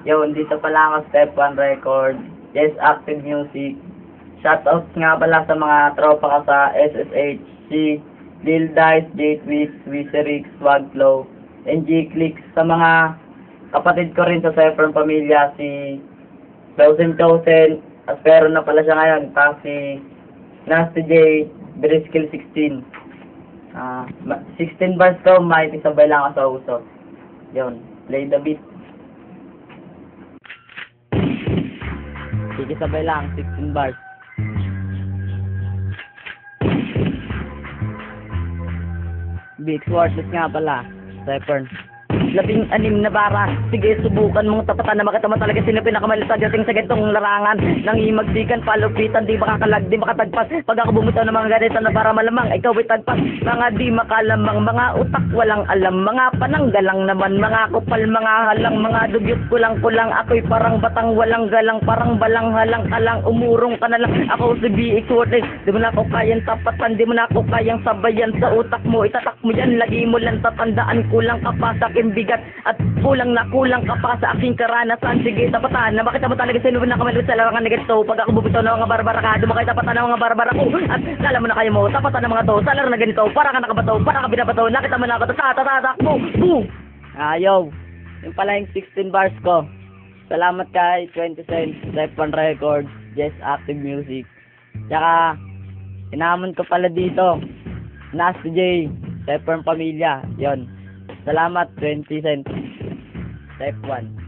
Yun, dito pala ako, Step 1 Record. Yes, Active Music. Shoutout nga pala sa mga tropa ka sa SSH, si Lil Dice, J-Twix, Wiserix, Swagflow, NG Clicks, sa mga kapatid ko rin sa Saffron Pamilya, si Chosen, Aspero na pala siya ngayon, tapos si Nasty J, Briskill 16. 16 bars ko, makikisabay lang ako sa uso. Yun, play the beat. Kikisabay lang, 16 bars. Big Swartless nga pala, Saffron. 16 na bara. Sige, subukan mong tapatan na makita mo talaga sino pinakamalit sa dating sa gantong larangan. Nangimagsikan, palupitan, di makakalag, di makatagpas. Pag ako bumitaw ng mga ganito na para malamang, ikaw ay tagpas. Mga di makalamang, mga utak walang alam, mga pananggalang naman, mga kupal, mga halang, mga dugyot kulang-kulang. Ako'y parang batang walang galang, parang balang halang kalang, umurong ka na lang. Ako si BX Swartless, di mo na ako kayang tapatan, di mo na ako kayang sabayan sa utak mo. Itatak mo yan, lagi mo lang tatandaan, kulang ka pa sa akin bigat at kulang ka pa sa aking karanasan. Sige, tapatan na makita mo talaga sino na kamalit sa larangan na ganito. Pag ako bubitaw ng mga barbara ka, di mo kayo tapatan ng mga barbara ko. At kala mo na kayo mo, tapatan ng mga to sa laro na ganito. Para ka nakabato, para ka binabato. Nakita mo na ako, tatatak mo. Boom! Ayaw. Yung pala yung 16 bars ko. Salamat kay 20 Cent, Step 1 Record, Yes Active Music. Tsaka, inamon ko pala dito, Nasty J, Step 1 Pamilya. Yon. Salamat 20 Cent, Step 1.